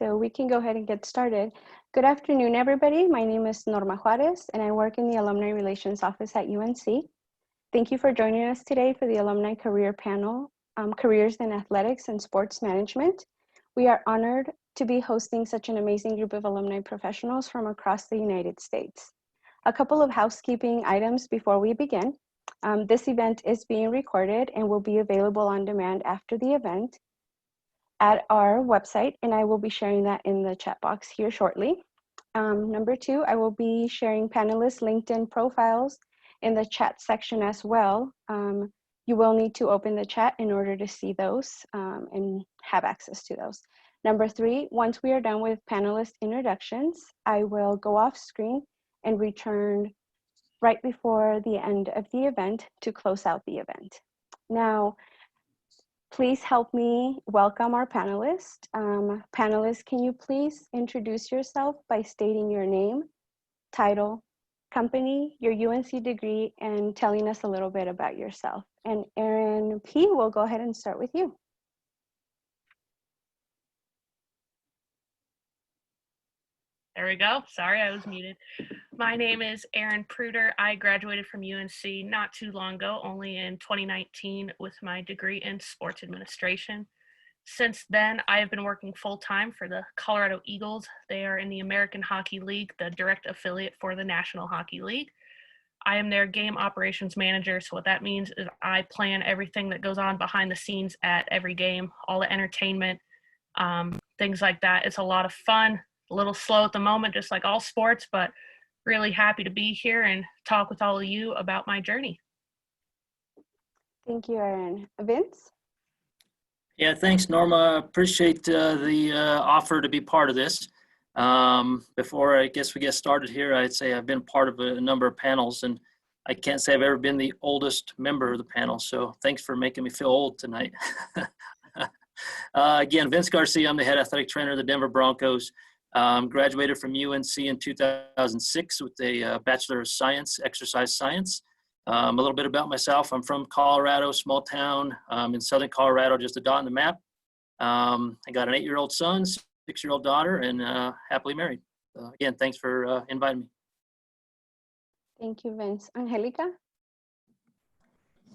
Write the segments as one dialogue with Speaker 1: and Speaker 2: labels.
Speaker 1: so we can go ahead and get started. Good afternoon, everybody. My name is Norma Juarez, and I work in the Alumni Relations Office at UNC. Thank you for joining us today for the Alumni Career Panel, Careers in Athletics and Sports Management. We are honored to be hosting such an amazing group of alumni professionals from across the United States. A couple of housekeeping items before we begin. This event is being recorded and will be available on demand after the event at our website, and I will be sharing that in the chat box here shortly. Number two, I will be sharing panelists' LinkedIn profiles in the chat section as well. You will need to open the chat in order to see those and have access to those. Number three, once we are done with panelist introductions, I will go off screen and return right before the end of the event to close out the event. Now, please help me welcome our panelists. Panelists, can you please introduce yourself by stating your name, title, company, your UNC degree, and telling us a little bit about yourself. And Erin P., we'll go ahead and start with you.
Speaker 2: There we go. Sorry, I was muted. My name is Erin Pruder. I graduated from UNC not too long ago, only in 2019, with my degree in sports administration. Since then, I have been working full-time for the Colorado Eagles. They are in the American Hockey League, the direct affiliate for the National Hockey League. I am their game operations manager, so what that means is I plan everything that goes on behind the scenes at every game, all the entertainment, things like that. It's a lot of fun. A little slow at the moment, just like all sports, but really happy to be here and talk with all of you about my journey.
Speaker 1: Thank you, Erin. Vince?
Speaker 3: Yeah, thanks, Norma. Appreciate the offer to be part of this. Before I guess we get started here, I'd say I've been part of a number of panels, and I can't say I've ever been the oldest member of the panel, so thanks for making me feel old tonight. Again, Vince Garcia, I'm the head athletic trainer of the Denver Broncos. Graduated from UNC in 2006 with a Bachelor of Science, Exercise Science. A little bit about myself. I'm from Colorado, small town in southern Colorado, just a dot on the map. I got an 8-year-old son, 6-year-old daughter, and happily married. Again, thanks for inviting me.
Speaker 1: Thank you, Vince. Angelica?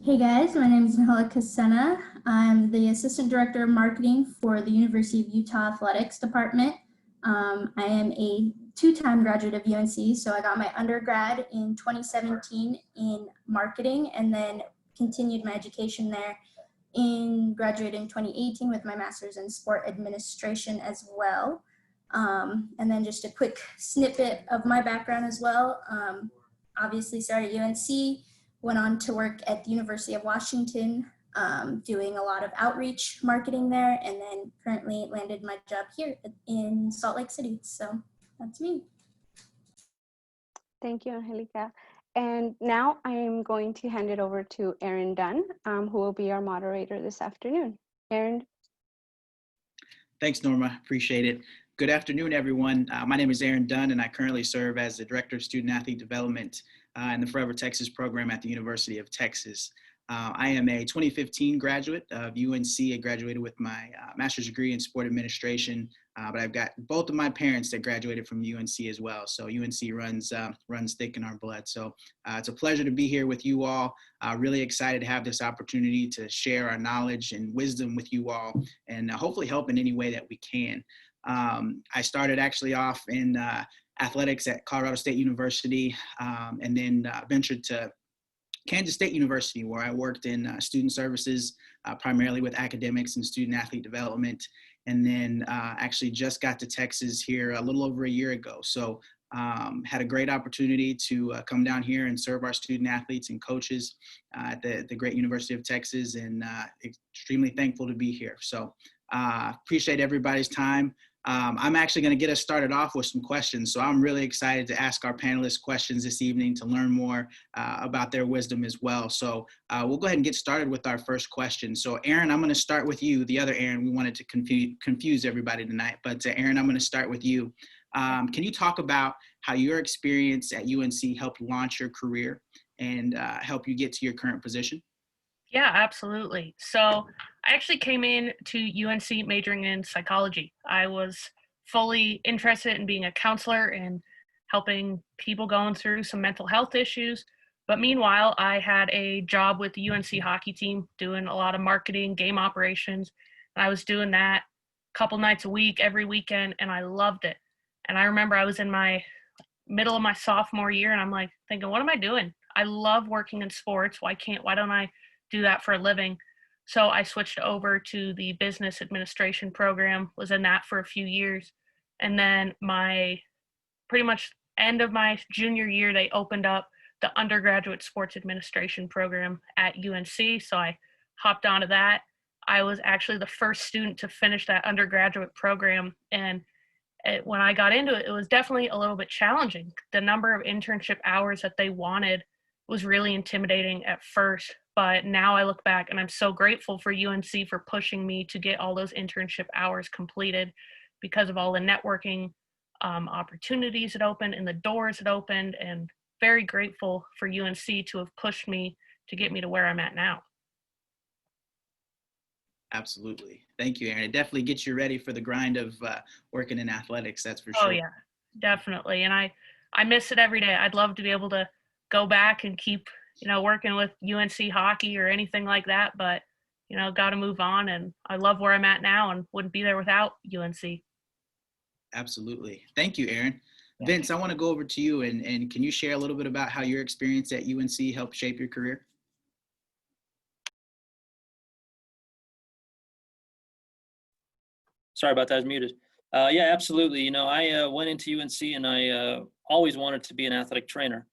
Speaker 4: Hey guys, my name is Casena. I'm the Assistant Director of Marketing for the University of Utah Athletics Department. I am a 2-time graduate of UNC, so I got my undergrad in 2017 in marketing and then continued my education there in graduating 2018 with my master's in sport administration as well. And then just a quick snippet of my background as well. Obviously started at UNC, went on to work at the University of Washington, doing a lot of outreach marketing there, and then currently landed my job here in Salt Lake City. So that's me.
Speaker 1: Thank you, Angelica. And now I am going to hand it over to Erin Dunn, who will be our moderator this afternoon. Erin.
Speaker 5: Thanks, Norma. Appreciate it. Good afternoon, everyone. My name is Erin Dunn, and I currently serve as the Director of Student Athlete Development in the Forever Texas program at the University of Texas. I am a 2015 graduate of UNC. I graduated with my master's degree in sport administration, but I've got both of my parents that graduated from UNC as well. So UNC runs thick in our blood. So it's a pleasure to be here with you all. Really excited to have this opportunity to share our knowledge and wisdom with you all and hopefully help in any way that we can. I started actually off in athletics at Colorado State University and then ventured to Kansas State University, where I worked in student services, primarily with academics and student athlete development, and then actually just got to Texas here a little over a year ago. So had a great opportunity to come down here and serve our student athletes and coaches at the great University of Texas, and extremely thankful to be here. So appreciate everybody's time. I'm actually going to get us started off with some questions. So I'm really excited to ask our panelists questions this evening to learn more about their wisdom as well. So we'll go ahead and get started with our first question. So Erin, I'm going to start with you. The other Erin, we wanted to confuse everybody tonight, but Erin, I'm going to start with you. Can you talk about how your experience at UNC helped launch your career and help you get to your current position?
Speaker 2: Yeah, absolutely. So I actually came in to UNC majoring in psychology. I was fully interested in being a counselor and helping people going through some mental health issues. But meanwhile, I had a job with the UNC hockey team doing a lot of marketing, game operations. And I was doing that a couple nights a week, every weekend, and I loved it. And I remember I was in my middle of my sophomore year and I'm like thinking, what am I doing? I love working in sports. Why don't I do that for a living? So I switched over to the business administration program, was in that for a few years. And then pretty much end of my junior year, they opened up the undergraduate sports administration program at UNC. So I hopped onto that. I was actually the first student to finish that undergraduate program. And when I got into it, it was definitely a little bit challenging. The number of internship hours that they wanted was really intimidating at first. But now I look back and I'm so grateful for UNC for pushing me to get all those internship hours completed because of all the networking opportunities it opened and the doors it opened, and very grateful for UNC to have pushed me to get me to where I'm at now.
Speaker 5: Absolutely. Thank you, Aaron. It definitely gets you ready for the grind of working in athletics, that's for sure.
Speaker 2: Oh yeah, definitely. And I miss it every day. I'd love to be able to go back and keep, working with UNC hockey or anything like that, but, got to move on. And I love where I'm at now and wouldn't be there without UNC.
Speaker 5: Absolutely. Thank you, Aaron.
Speaker 2: Yeah.
Speaker 5: Vince, I want to go over to you and can you share a little bit about how your experience at UNC helped shape your career?
Speaker 3: Sorry about that, I was muted. Yeah, absolutely. I went into UNC and I always wanted to be an athletic trainer.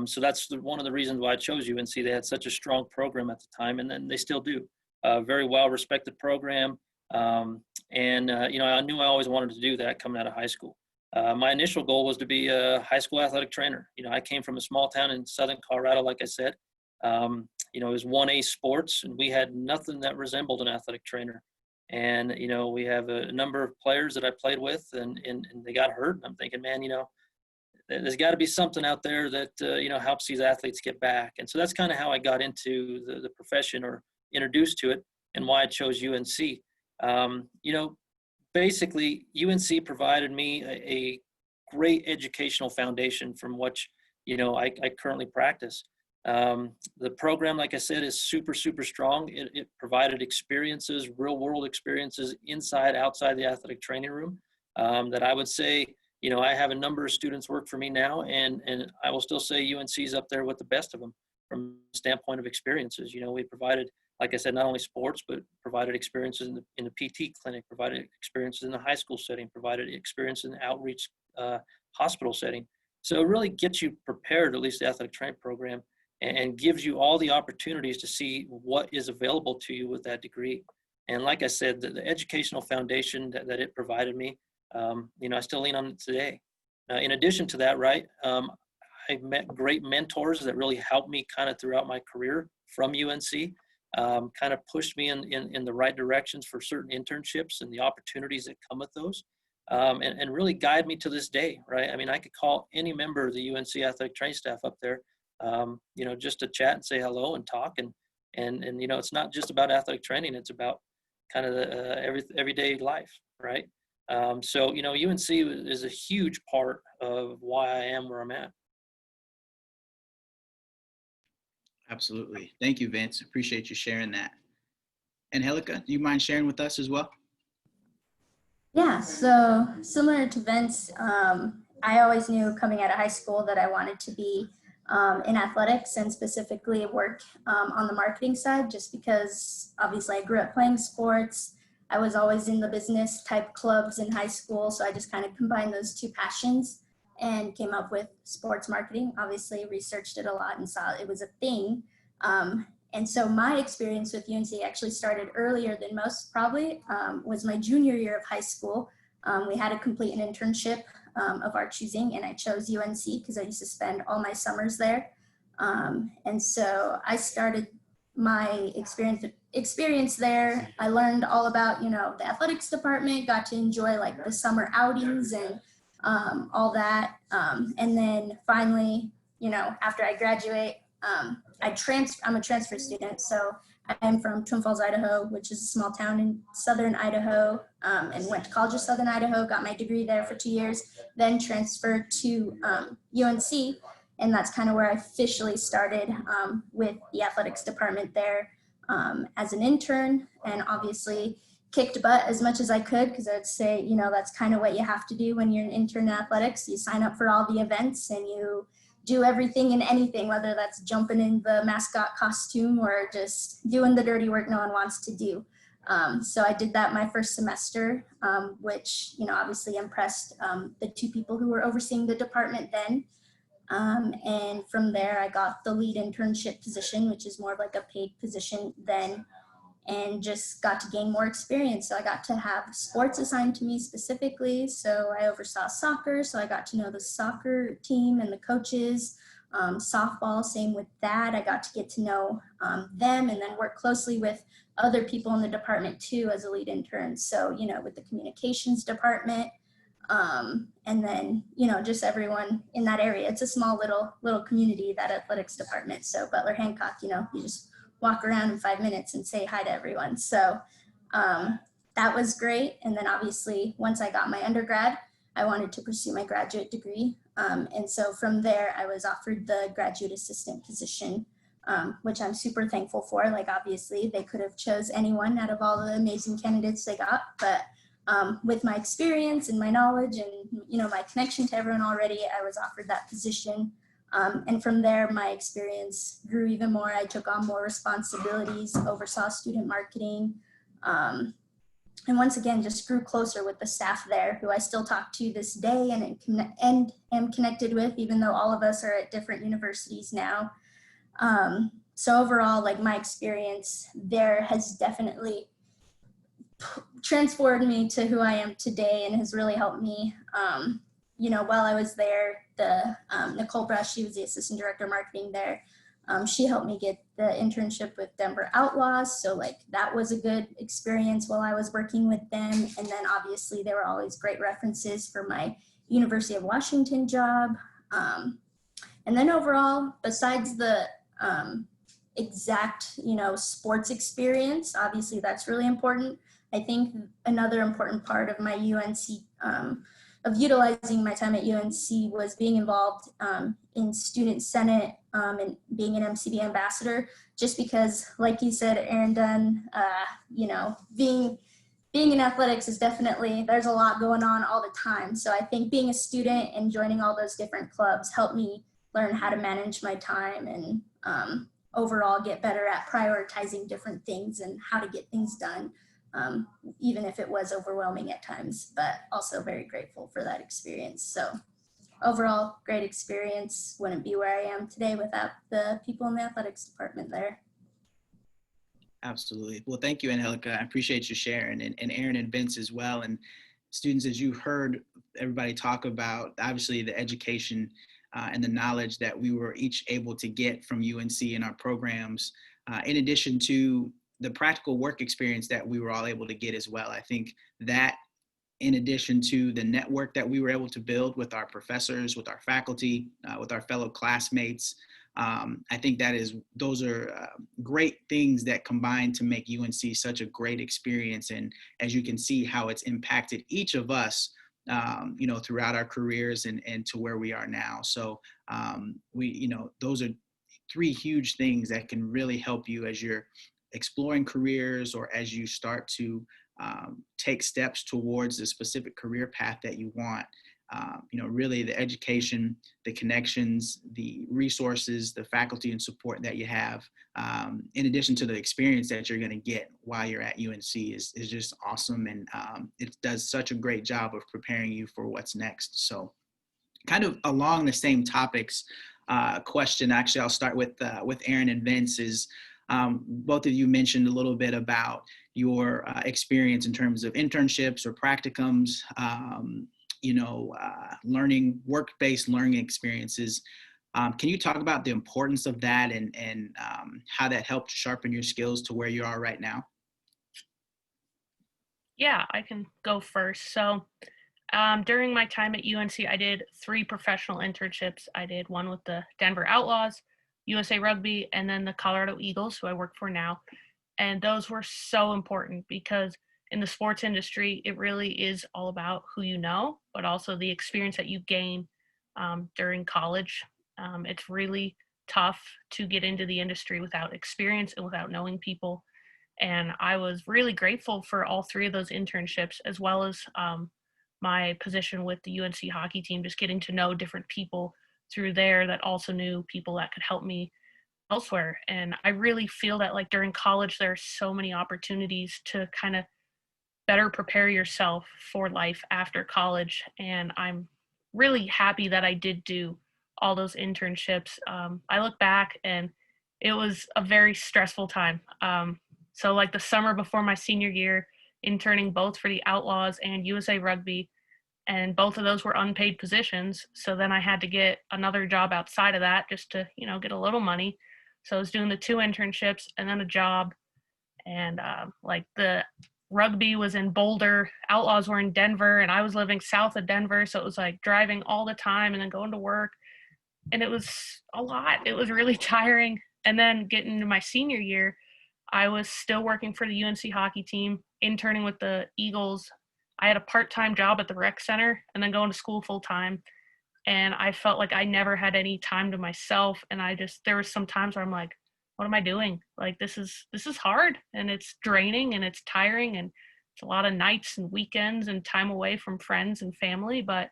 Speaker 3: So that's one of the reasons why I chose UNC. They had such a strong program at the time, and then they still do. Very well-respected program. I knew I always wanted to do that coming out of high school. My initial goal was to be a high school athletic trainer. I came from a small town in southern Colorado, like I said. It was 1A sports, and we had nothing that resembled an athletic trainer. And, we have a number of players that I played with and they got hurt. And I'm thinking, man, there's got to be something out there that, helps these athletes get back. And so that's kind of how I got into the profession or introduced to it and why I chose UNC. Basically, UNC provided me a great educational foundation from which, I currently practice. The program, like I said, is super, super strong. It provided experiences, real world experiences inside, outside the athletic training room that I would say, I have a number of students work for me now, and I will still say UNC is up there with the best of them from the standpoint of experiences. We provided, like I said, not only sports, but provided experiences in the PT clinic, provided experiences in the high school setting, provided experience in the outreach hospital setting. So it really gets you prepared, at least the athletic training program, and gives you all the opportunities to see what is available to you with that degree. And like I said, the educational foundation that it provided me, I still lean on it today. In addition to that, right, I met great mentors that really helped me kind of throughout my career from UNC, kind of pushed me in the right directions for certain internships and the opportunities that come with those, and really guide me to this day, right? I mean, I could call any member of the UNC athletic training staff up there, just to chat and say hello and talk. And it's not just about athletic training. It's about kind of the everyday life, right? So UNC is a huge part of why I am where I'm at.
Speaker 5: Absolutely. Thank you, Vince. Appreciate you sharing that. Angelica, do you mind sharing with us as well?
Speaker 4: Yeah, so similar to Vince, I always knew coming out of high school that I wanted to be in athletics and specifically work on the marketing side, just because obviously I grew up playing sports. I was always in the business type clubs in high school. So I just kind of combined those two passions and came up with sports marketing. Obviously researched it a lot and saw it was a thing. And so my experience with UNC actually started earlier than most probably, was my junior year of high school. We had to complete an internship of our choosing, and I chose UNC because I used to spend all my summers there. And so I started my experience there. I learned all about, the athletics department, got to enjoy like the summer outings and all that. And then finally, after I graduate, I'm a transfer student. So I am from Twin Falls, Idaho, which is a small town in southern Idaho, and went to College of Southern Idaho, got my degree there for 2 years, then transferred to UNC, and that's kind of where I officially started with the athletics department there as an intern, and obviously kicked butt as much as I could, because I'd say, you know, that's kind of what you have to do when you're an intern in athletics. You sign up for all the events and you do everything and anything, whether that's jumping in the mascot costume or just doing the dirty work no one wants to do. So I did that my first semester, which, you know, obviously impressed the two people who were overseeing the department then. And from there, I got the lead internship position, which is more of like a paid position then, and just got to gain more experience. So I got to have sports assigned to me specifically. So I oversaw soccer. So I got to know the soccer team and the coaches. Softball, same with that. I got to get to know them and then work closely with other people in the department too as a lead intern. So, you know, with the communications department, and then, you know, just everyone in that area. It's a small little community, that athletics department. So Butler Hancock, you know, you just walk around in 5 minutes and say hi to everyone. So that was great. And then obviously once I got my undergrad, I wanted to pursue my graduate degree. And so from there, I was offered the graduate assistant position, which I'm super thankful for. Like, obviously they could have chose anyone out of all the amazing candidates they got, but with my experience and my knowledge and, you know, my connection to everyone already, I was offered that position. And from there, my experience grew even more. I took on more responsibilities, oversaw student marketing, and once again, just grew closer with the staff there, who I still talk to this day and am connected with, even though all of us are at different universities now. So overall, like, my experience there has definitely transformed me to who I am today and has really helped me. You know, while I was there, Nicole Brush, she was the assistant director of marketing there. She helped me get the internship with Denver Outlaws. So like, that was a good experience while I was working with them. And then obviously there were always great references for my University of Washington job. And then overall, besides the exact, you know, sports experience, obviously that's really important. I think another important part of my UNC, of utilizing my time at UNC, was being involved in Student Senate and being an MCB ambassador, just because, like you said, Aaron Dunn, you know, being in athletics is definitely, there's a lot going on all the time. So I think being a student and joining all those different clubs helped me learn how to manage my time and overall get better at prioritizing different things and how to get things done. Even if it was overwhelming at times, but also very grateful for that experience. So overall, great experience. Wouldn't be where I am today without the people in the athletics department there.
Speaker 5: Absolutely. Well, thank you, Angelica. I appreciate you sharing, and Aaron and Vince as well. And students, as you heard everybody talk about, obviously the education and the knowledge that we were each able to get from UNC in our programs, in addition to the practical work experience that we were all able to get as well. I think that, in addition to the network that we were able to build with our professors, with our faculty, with our fellow classmates, I think those are great things that combine to make UNC such a great experience. And as you can see how it's impacted each of us, you know, throughout our careers and to where we are now. So you know, those are three huge things that can really help you as you're exploring careers, or as you start to take steps towards the specific career path that you want. You know, really the education, the connections, the resources, the faculty and support that you have, in addition to the experience that you're going to get while you're at UNC is just awesome. And it does such a great job of preparing you for what's next. So kind of along the same topics, question, actually, I'll start with Aaron and Vince. Is both of you mentioned a little bit about your experience in terms of internships or practicums, you know, work-based learning experiences. Can you talk about the importance of that and how that helped sharpen your skills to where you are right now?
Speaker 2: Yeah, I can go first. So during my time at UNC, I did 3 professional internships. I did one with the Denver Outlaws, USA Rugby, and then the Colorado Eagles, who I work for now. And those were so important because in the sports industry, it really is all about who you know, but also the experience that you gain during college. It's really tough to get into the industry without experience and without knowing people. And I was really grateful for all three of those internships, as well as my position with the UNC hockey team, just getting to know different people through there that also knew people that could help me elsewhere. And I really feel that like during college, there are so many opportunities to kind of better prepare yourself for life after college. And I'm really happy that I did do all those internships. I look back and it was a very stressful time. So like the summer before my senior year, interning both for the Outlaws and USA Rugby, and both of those were unpaid positions. So then I had to get another job outside of that just to, get a little money. So I was doing the 2 internships and then a job. And like the rugby was in Boulder, Outlaws were in Denver, and I was living south of Denver. So it was like driving all the time and then going to work. And it was a lot. It was really tiring. And then getting into my senior year, I was still working for the UNC hockey team, interning with the Eagles. I had a part-time job at the rec center and then going to school full-time. And I felt like I never had any time to myself. And there was some times where I'm like, what am I doing? Like, this is hard and it's draining and it's tiring and it's a lot of nights and weekends and time away from friends and family. But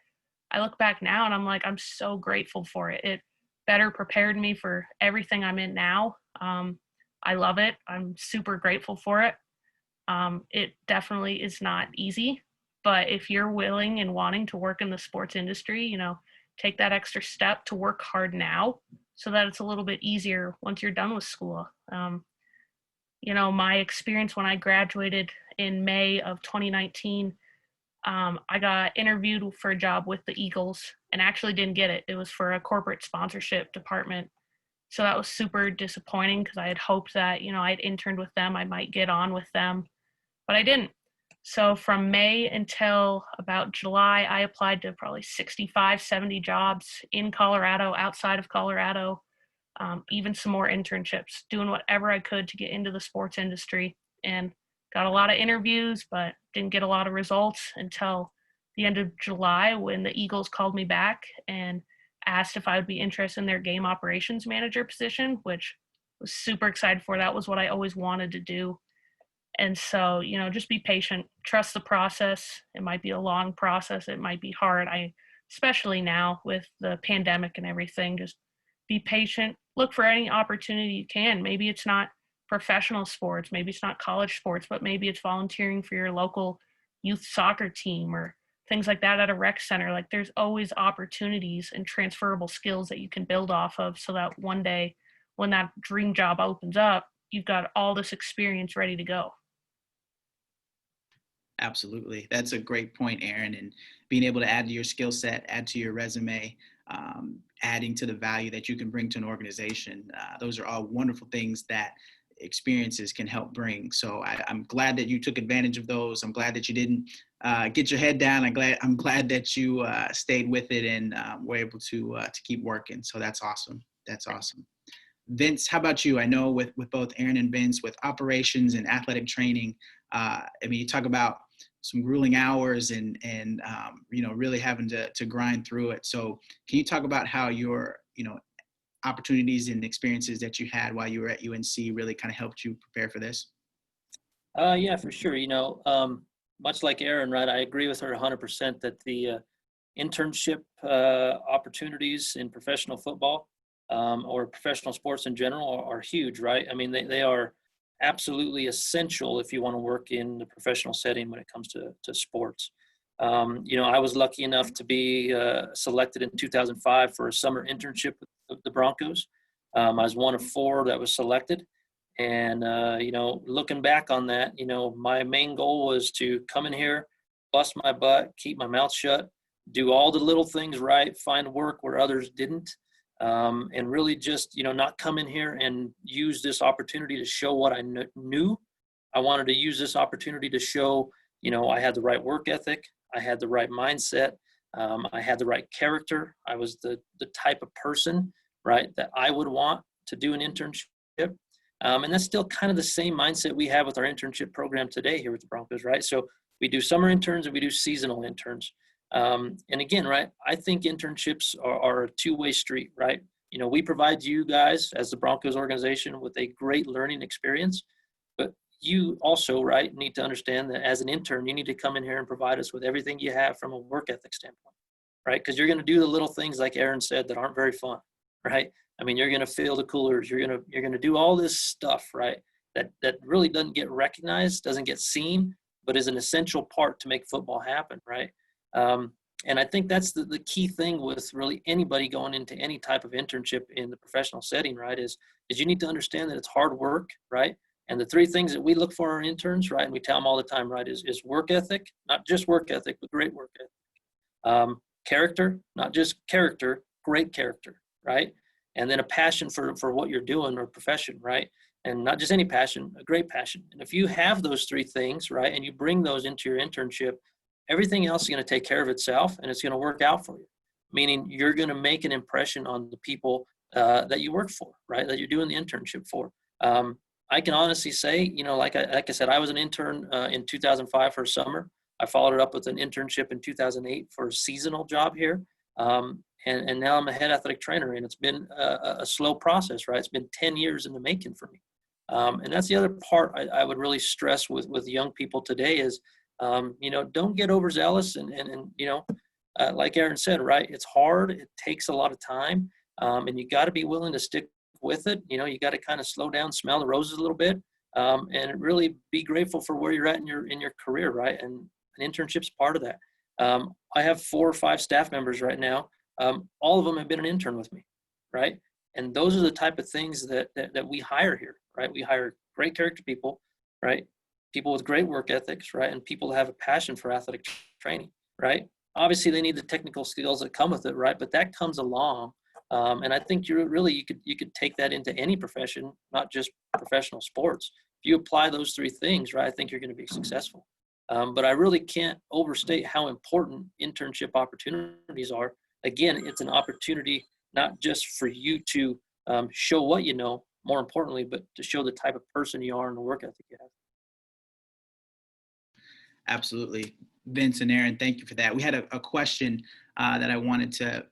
Speaker 2: I look back now and I'm like, I'm so grateful for it. It better prepared me for everything I'm in now. I love it. I'm super grateful for it. It definitely is not easy, but if you're willing and wanting to work in the sports industry, take that extra step to work hard now so that it's a little bit easier once you're done with school. My experience when I graduated in May of 2019, I got interviewed for a job with the Eagles and actually didn't get it. It was for a corporate sponsorship department. So that was super disappointing because I had hoped that, I'd interned with them, I might get on with them, but I didn't. So from May until about July, I applied to probably 65, 70 jobs in Colorado, outside of Colorado, even some more internships, doing whatever I could to get into the sports industry, and got a lot of interviews, but didn't get a lot of results until the end of July when the Eagles called me back and asked if I would be interested in their game operations manager position, which I was super excited for. That was what I always wanted to do. And so, just be patient, trust the process. It might be a long process. It might be hard. Especially now with the pandemic and everything, just be patient, look for any opportunity you can. Maybe it's not professional sports, maybe it's not college sports, but maybe it's volunteering for your local youth soccer team or things like that at a rec center. Like there's always opportunities and transferable skills that you can build off of so that one day when that dream job opens up, you've got all this experience ready to go.
Speaker 5: Absolutely. That's a great point, Aaron, and being able to add to your skill set, add to your resume, adding to the value that you can bring to an organization. Those are all wonderful things that experiences can help bring. So I'm glad that you took advantage of those. I'm glad that you didn't get your head down. I'm glad that you stayed with it and were able to keep working. So that's awesome. That's awesome. Vince, how about you? I know with both Aaron and Vince, with operations and athletic training, you talk about some grueling hours and really having to grind through it. So can you talk about how your, opportunities and experiences that you had while you were at UNC really kind of helped you prepare for this?
Speaker 3: Yeah, for sure. Much like Aaron, right, I agree with her 100% that the internship opportunities in professional football or professional sports in general are huge, right? I mean, they are absolutely essential if you want to work in the professional setting when it comes to sports. I was lucky enough to be selected in 2005 for a summer internship with the Broncos. I was one of 4 that was selected. And, looking back on that, my main goal was to come in here, bust my butt, keep my mouth shut, do all the little things right, find work where others didn't, and really just, not come in here and use this opportunity to show what I knew. I wanted to use this opportunity to show, I had the right work ethic, I had the right mindset, I had the right character. I was the type of person, right, that I would want to do an internship. And that's still kind of the same mindset we have with our internship program today here with the Broncos, right? So we do summer interns and we do seasonal interns. And again, right, I think internships are a two-way street, right? You know, we provide you guys as the Broncos organization with a great learning experience, but you also, right, need to understand that as an intern, you need to come in here and provide us with everything you have from a work ethic standpoint, right? Because you're going to do the little things like Aaron said that aren't very fun, right? I mean, you're going to fill the coolers, you're going to do all this stuff, right? That really doesn't get recognized, doesn't get seen, but is an essential part to make football happen, right? And I think that's the key thing with really anybody going into any type of internship in the professional setting, right, is you need to understand that it's hard work, right? And the three things that we look for in interns, right, and we tell them all the time, right, is work ethic, not just work ethic, but great work ethic. Character, not just character, great character, right? And then a passion for what you're doing or profession, right? And not just any passion, a great passion. And if you have those three things, right, and you bring those into your internship, everything else is going to take care of itself and it's going to work out for you. Meaning you're going to make an impression on the people that you work for, right, that you're doing the internship for. I can honestly say, you know, like I said, I was an intern in 2005 for a summer. I followed it up with an internship in 2008 for a seasonal job here. And now I'm a head athletic trainer, and it's been a slow process, right? It's been 10 years in the making for me. And that's the other part I would really stress with young people today is, you know, don't get overzealous and you know, like Aaron said, right, it's hard. It takes a lot of time, and you got to be willing to stick with it. You know, you got to kind of slow down, smell the roses a little bit, and really be grateful for where you're at in your career, right? And an internship's part of that. I have 4 or 5 staff members right now. All of them have been an intern with me, right? And those are the type of things that we hire here, right? We hire great character people, right? People with great work ethics, right? And people that have a passion for athletic training, right? Obviously, they need the technical skills that come with it, right? But that comes along. And I think you could take that into any profession, not just professional sports. If you apply those 3 things, right, I think you're going to be successful. But I really can't overstate how important internship opportunities are. Again, it's an opportunity not just for you to show what you know, more importantly, but to show the type of person you are and the work ethic you have.
Speaker 5: Absolutely. Vince and Aaron, thank you for that. We had a question that I wanted to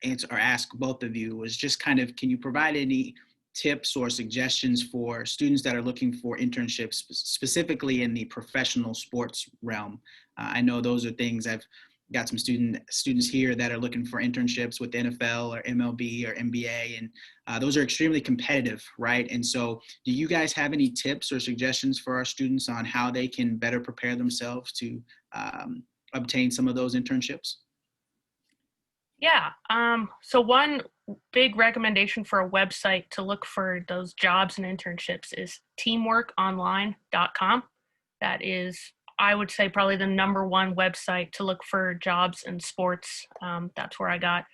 Speaker 5: answer or ask both of you was just kind of, can you provide any tips or suggestions for students that are looking for internships, specifically in the professional sports realm? I know those are things I've got some students here that are looking for internships with the NFL or MLB or NBA, and those are extremely competitive, right? And so do you guys have any tips or suggestions for our students on how they can better prepare themselves to obtain some of those internships?
Speaker 2: Yeah. So one big recommendation for a website to look for those jobs and internships is teamworkonline.com. That is, I would say, probably the #1 website to look for jobs in sports. That's where I got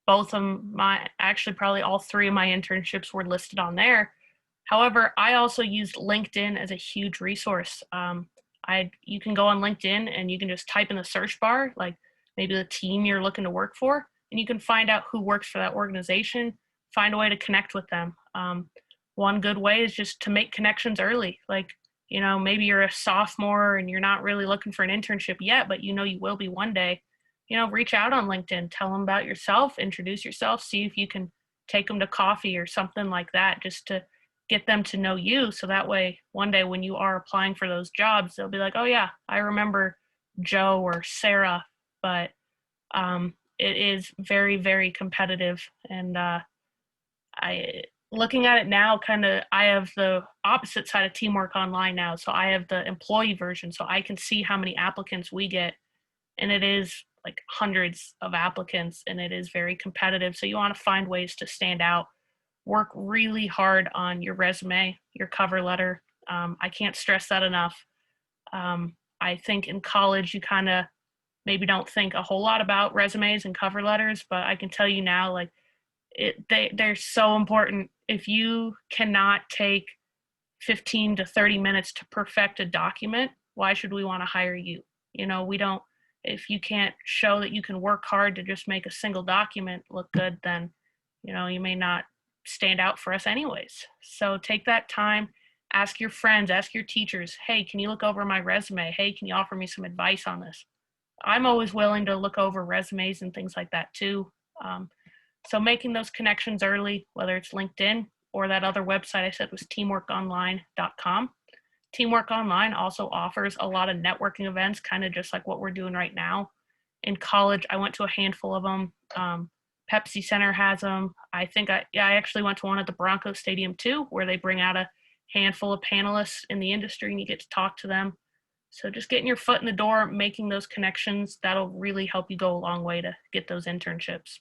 Speaker 2: both of probably all 3 of my internships were listed on there. However, I also used LinkedIn as a huge resource. You can go on LinkedIn and you can just type in the search bar, like maybe the team you're looking to work for, and you can find out who works for that organization, find a way to connect with them. One good way is just to make connections early. Like, you know, maybe you're a sophomore and you're not really looking for an internship yet, but you know you will be one day. You know, reach out on LinkedIn, tell them about yourself, introduce yourself, see if you can take them to coffee or something like that, just to get them to know you. So that way, one day when you are applying for those jobs, they'll be like, oh yeah, I remember Joe or Sarah. But it is very, very competitive. And looking at it now, I have the opposite side of Teamwork Online now. So I have the employee version, so I can see how many applicants we get. And it is like hundreds of applicants, and it is very competitive. So you want to find ways to stand out. Work really hard on your resume, your cover letter. I can't stress that enough. I think in college, you kind of maybe don't think a whole lot about resumes and cover letters, but I can tell you now, like, they're so important. If you cannot take 15 to 30 minutes to perfect a document, why should we want to hire you? You know, if you can't show that you can work hard to just make a single document look good, then, you know, you may not stand out for us anyways. So take that time, ask your friends, ask your teachers, hey, can you look over my resume? Hey, can you offer me some advice on this? I'm always willing to look over resumes and things like that too. So making those connections early, whether it's LinkedIn or that other website I said was teamworkonline.com. Teamwork Online also offers a lot of networking events, kind of just like what we're doing right now. In college, I went to a handful of them. Pepsi Center has them. I actually went to one at the Broncos Stadium too, where they bring out a handful of panelists in the industry and you get to talk to them. So just getting your foot in the door, making those connections, that'll really help you go a long way to get those internships.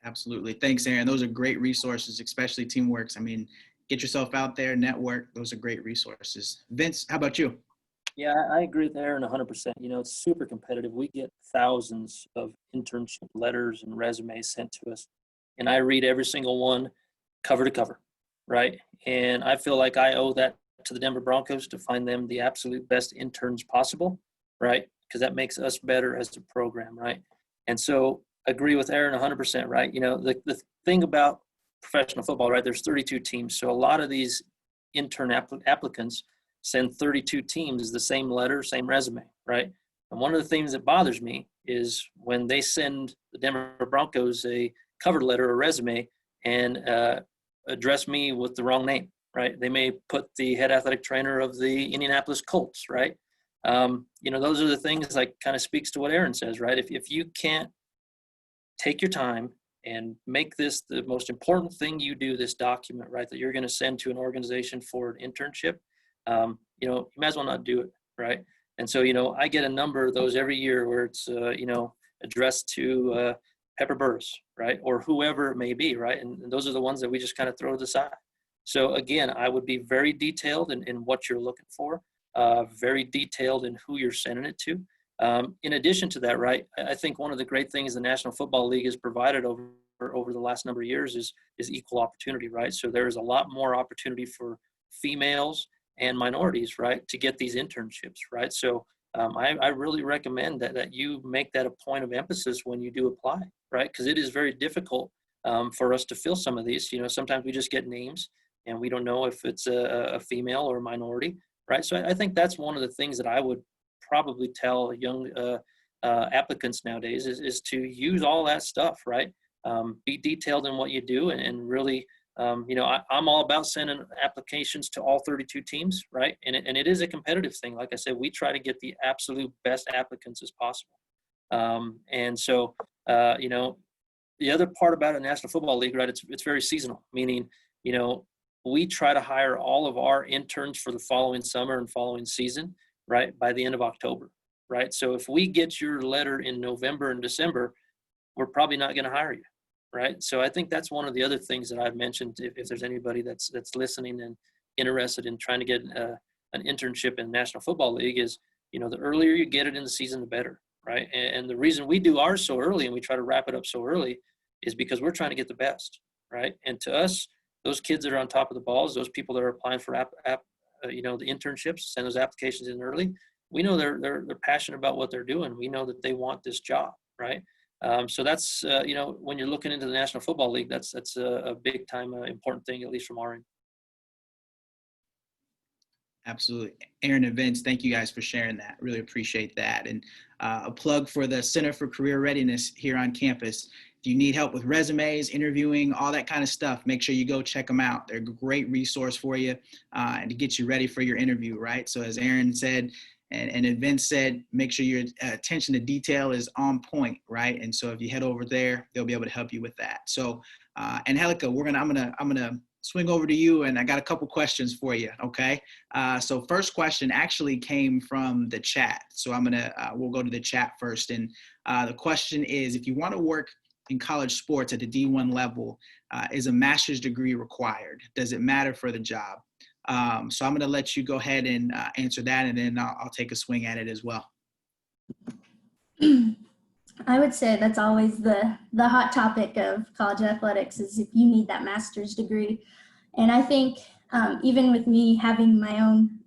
Speaker 5: Absolutely. Thanks, Aaron. Those are great resources, especially Teamworks. I mean, get yourself out there, network. Those are great resources. Vince, how about you?
Speaker 3: Yeah, I agree with Aaron 100%. You know, it's super competitive. We get thousands of internship letters and resumes sent to us, and I read every single one cover to cover, right? And I feel like I owe that to the Denver Broncos to find them the absolute best interns possible, right? Because that makes us better as a program, right? And so agree with Aaron 100%, right? You know, the thing about professional football, right, there's 32 teams. So a lot of these intern applicants send 32 teams the same letter, same resume, right? And one of the things that bothers me is when they send the Denver Broncos a cover letter or resume and address me with the wrong name, right? They may put the head athletic trainer of the Indianapolis Colts, right? You know, those are the things like kind of speaks to what Aaron says, right? If you can't take your time and make this the most important thing you do, this document, right, that you're going to send to an organization for an internship, you know, you might as well not do it, right? And so, you know, I get a number of those every year where it's, you know, addressed to Pepper Burris, right, or whoever it may be, right? And those are the ones that we just kind of throw to the side. So again, I would be very detailed in what you're looking for, very detailed in who you're sending it to. In addition to that, right, I think one of the great things the National Football League has provided over the last number of years is equal opportunity, right? So there is a lot more opportunity for females and minorities, right, to get these internships, right? So I really recommend that you make that a point of emphasis when you do apply, right? Because it is very difficult for us to fill some of these. You know, sometimes we just get names and we don't know if it's a female or a minority, right? So I think that's one of the things that I would probably tell young applicants nowadays is to use all that stuff, right? Be detailed in what you do and really, you know, I'm all about sending applications to all 32 teams, right? And it is a competitive thing. Like I said, we try to get the absolute best applicants as possible. And so, you know, the other part about a National Football League, right, it's very seasonal, meaning, you know, we try to hire all of our interns for the following summer and following season, right, by the end of October, right? So if we get your letter in November and December, we're probably not going to hire you, right? So I think that's one of the other things that I've mentioned. If there's anybody that's listening and interested in trying to get an internship in the National Football League is, you know, the earlier you get it in the season, the better, right? And the reason we do ours so early and we try to wrap it up so early is because we're trying to get the best, right? And to us, those kids that are on top of the balls, those people that are applying for you know, the internships, send those applications in early. We know they're passionate about what they're doing. We know that they want this job, right? So that's you know, when you're looking into the National Football League, that's a big time important thing, at least from our end.
Speaker 5: Absolutely. Aaron and Vince, thank you guys for sharing that. Really appreciate that. And a plug for the Center for Career Readiness here on campus. If you need help with resumes, interviewing, all that kind of stuff, make sure you go check them out. They're a great resource for you and to get you ready for your interview, right? So as Aaron said, and Vince said, make sure your attention to detail is on point, right? And so if you head over there, they'll be able to help you with that. So, and Helika, I'm gonna swing over to you, and I got a couple questions for you, okay? So first question actually came from the chat. So we'll go to the chat first. And the question is, if you want to work in college sports at the D1 level, is a master's degree required? Does it matter for the job? So I'm going to let you go ahead and answer that, and then I'll take a swing at it as well.
Speaker 4: I would say that's always the hot topic of college athletics, is if you need that master's degree. And I think even with me having my own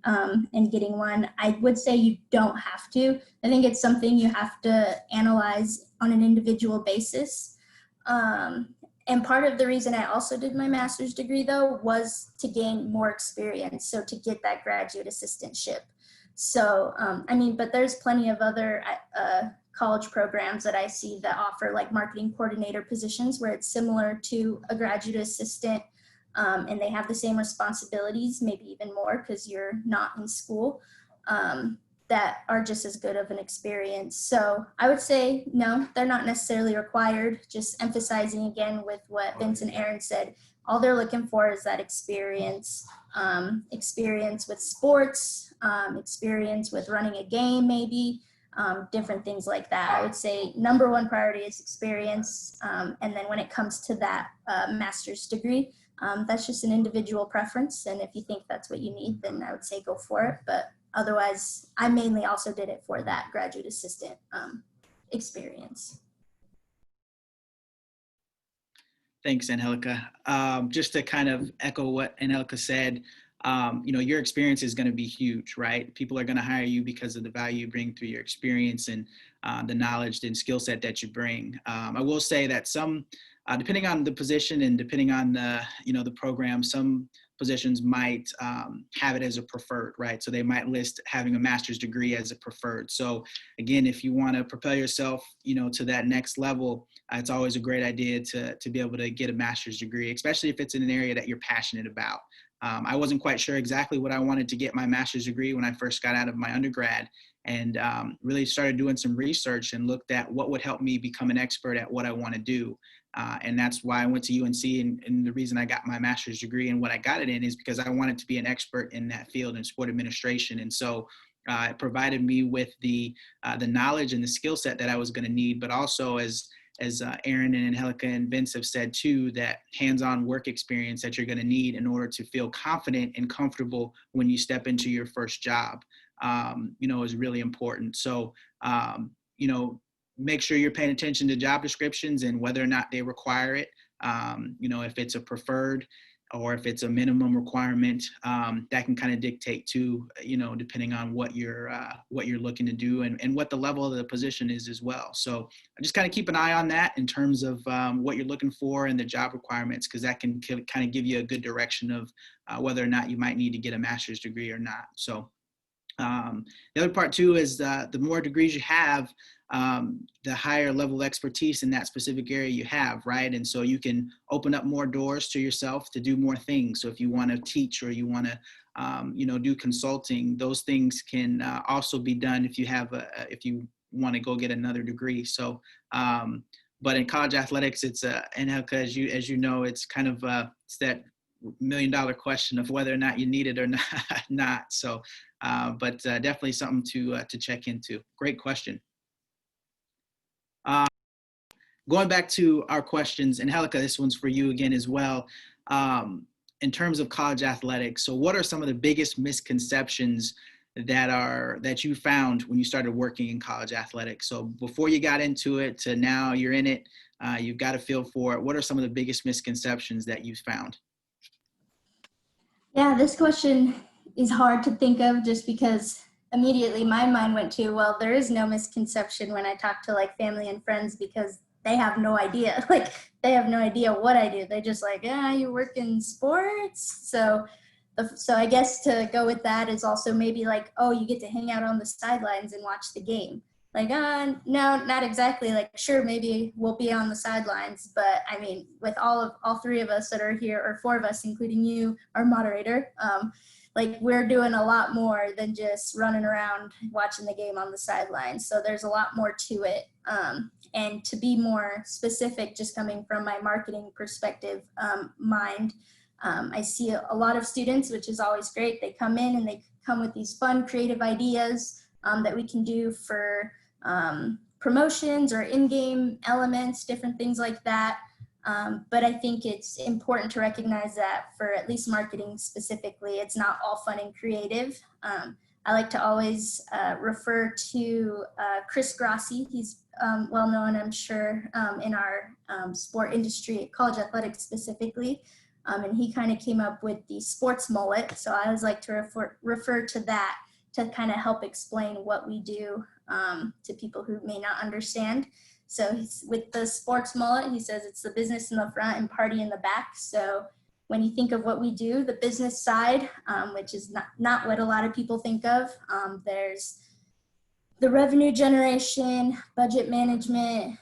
Speaker 4: and getting one, I would say you don't have to. I think it's something you have to analyze on an individual basis. And part of the reason I also did my master's degree, though, was to gain more experience, so to get that graduate assistantship. So, I mean, but there's plenty of other college programs that I see that offer like marketing coordinator positions where it's similar to a graduate assistant, and they have the same responsibilities, maybe even more because you're not in school, that are just as good of an experience. So I would say, no, they're not necessarily required. Just emphasizing again with what Vince and Aaron said, all they're looking for is that experience, experience with sports, experience with running a game, maybe, different things like that. I would say number one priority is experience. And then when it comes to that master's degree, that's just an individual preference. And if you think that's what you need, then I would say go for it. But otherwise, I mainly also did it for that graduate assistant experience.
Speaker 5: Thanks, Angelica. Just to kind of echo what Angelica said, you know, your experience is going to be huge, right? People are going to hire you because of the value you bring through your experience and the knowledge and skill set that you bring. I will say that some, depending on the position and depending on the, you know, the program, some positions might have it as a preferred, right? So they might list having a master's degree as a preferred. So again, if you want to propel yourself, you know, to that next level, it's always a great idea to be able to get a master's degree, especially if it's in an area that you're passionate about. I wasn't quite sure exactly what I wanted to get my master's degree when I first got out of my undergrad, and really started doing some research and looked at what would help me become an expert at what I want to do. And that's why I went to UNC, and the reason I got my master's degree and what I got it in is because I wanted to be an expert in that field in sport administration. And so it provided me with the knowledge and the skill set that I was going to need, but also as Aaron and Angelica and Vince have said too, that hands-on work experience that you're going to need in order to feel confident and comfortable when you step into your first job, you know, is really important. So, you know, make sure you're paying attention to job descriptions and whether or not they require it. You know, if it's a preferred or if it's a minimum requirement, that can kind of dictate too, you know, depending on what you're looking to do and what the level of the position is as well. So just kind of keep an eye on that in terms of what you're looking for and the job requirements, because that can kind of give you a good direction of whether or not you might need to get a master's degree or not. So the other part too is the more degrees you have, the higher level of expertise in that specific area you have, right? And so you can open up more doors to yourself to do more things. So if you want to teach or you want to, you know, do consulting, those things can also be done if you have if you want to go get another degree. So, but in college athletics, it's and as you know, it's kind of it's that $1 million question of whether or not you need it or not. So, but definitely something to check into. Great question. Going back to our questions, and Angelica, this one's for you again as well. In terms of college athletics, so what are some of the biggest misconceptions that you found when you started working in college athletics? So before you got into it to now you're in it, you've got a feel for it. What are some of the biggest misconceptions that you've found?
Speaker 4: Yeah, this question is hard to think of just because immediately my mind went to, well, there is no misconception when I talk to like family and friends because they have no idea. Like they have no idea what I do. They're just like, yeah, you work in sports. So I guess to go with that is also maybe like, oh, you get to hang out on the sidelines and watch the game. Like, no, not exactly. Like, sure, maybe we'll be on the sidelines, but I mean, with all three of us that are here, or four of us, including you, our moderator, like we're doing a lot more than just running around watching the game on the sidelines. So there's a lot more to it. And to be more specific, just coming from my marketing perspective mind, I see a lot of students, which is always great. They come in and they come with these fun, creative ideas that we can do for promotions or in-game elements, different things like that. But I think it's important to recognize that for at least marketing specifically, it's not all fun and creative. I like to always refer to Chris Garcia. He's well known, I'm sure, in our sport industry, college athletics specifically. And he kind of came up with the sports mullet. So I always like to refer to that to kind of help explain what we do to people who may not understand. So with the sports mullet, he says it's the business in the front and party in the back. So when you think of what we do, the business side, which is not what a lot of people think of, there's the revenue generation, budget management,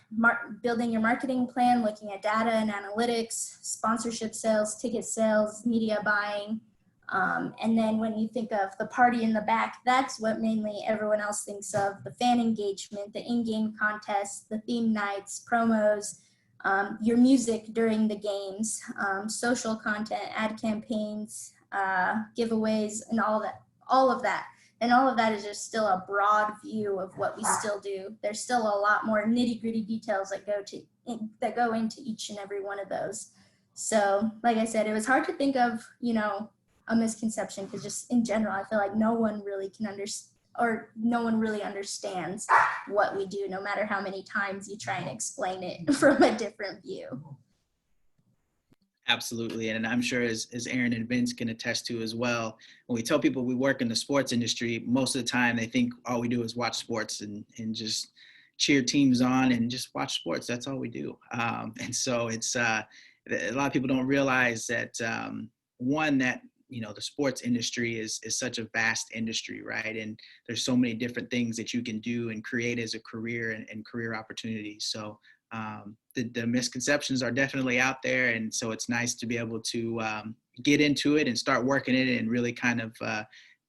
Speaker 4: building your marketing plan, looking at data and analytics, sponsorship sales, ticket sales, media buying. And then when you think of the party in the back, that's what mainly everyone else thinks of: the fan engagement, the in-game contests, the theme nights, promos, your music during the games, social content, ad campaigns, giveaways, and all of that. And all of that is just still a broad view of what we still do. There's still a lot more nitty-gritty details that go into each and every one of those. So, like I said, it was hard to think of, a misconception, because just in general, I feel like no one really understands what we do, no matter how many times you try and explain it from a different view.
Speaker 5: Absolutely. And I'm sure as Aaron and Vince can attest to as well, when we tell people we work in the sports industry, most of the time they think all we do is watch sports and just cheer teams on and just watch sports. That's all we do. And so it's a lot of people don't realize that the sports industry is such a vast industry, right? And there's so many different things that you can do and create as a career and career opportunities. So the misconceptions are definitely out there. And so it's nice to be able to get into it and start working it and really kind of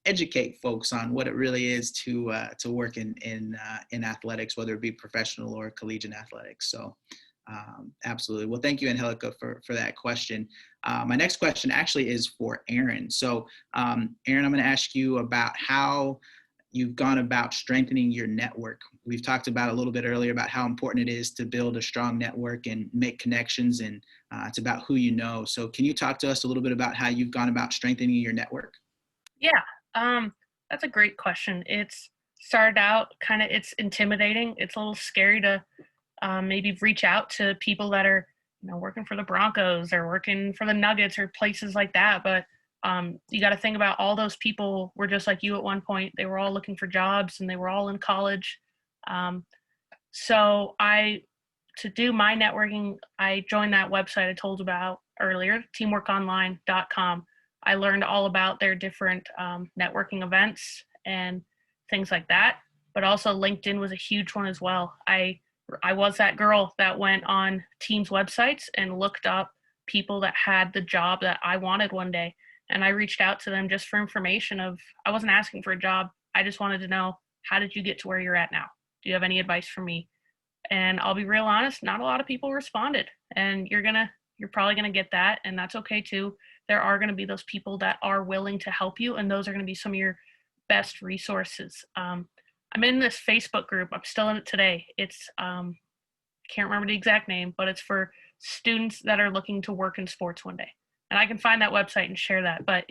Speaker 5: educate folks on what it really is to work in athletics, whether it be professional or collegiate athletics. So absolutely. Well, thank you, Angelica, for that question. My next question actually is for Aaron. So Aaron, I'm going to ask you about how you've gone about strengthening your network. We've talked about a little bit earlier about how important it is to build a strong network and make connections, and it's about who you know. So can you talk to us a little bit about how you've gone about strengthening your network?
Speaker 2: Yeah, that's a great question. It's started out it's intimidating. It's a little scary to maybe reach out to people that are, working for the Broncos or working for the Nuggets or places like that. But you got to think about all those people were just like you at one point. They were all looking for jobs and they were all in college. So to do my networking, I joined that website I told about earlier, teamworkonline.com. I learned all about their different networking events and things like that. But also LinkedIn was a huge one as well. I was that girl that went on teams' websites and looked up people that had the job that I wanted one day. And I reached out to them just for information I wasn't asking for a job. I just wanted to know, how did you get to where you're at now? Do you have any advice for me? And I'll be real honest, not a lot of people responded. And you're probably going to get that. And that's okay too. There are going to be those people that are willing to help you. And those are going to be some of your best resources. I'm in this Facebook group. I'm still in it today. It's, can't remember the exact name, but it's for students that are looking to work in sports one day. And I can find that website and share that. But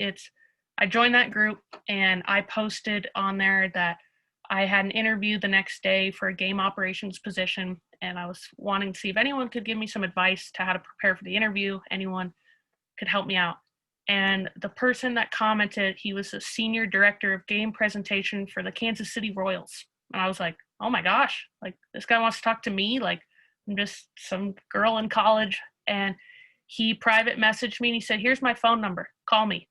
Speaker 2: I joined that group and I posted on there that I had an interview the next day for a game operations position. And I was wanting to see if anyone could give me some advice to how to prepare for the interview. Anyone could help me out. And the person that commented, he was a senior director of game presentation for the Kansas City Royals. And I was like, oh my gosh, like this guy wants to talk to me. Like I'm just some girl in college. And he private messaged me and he said, here's my phone number, call me.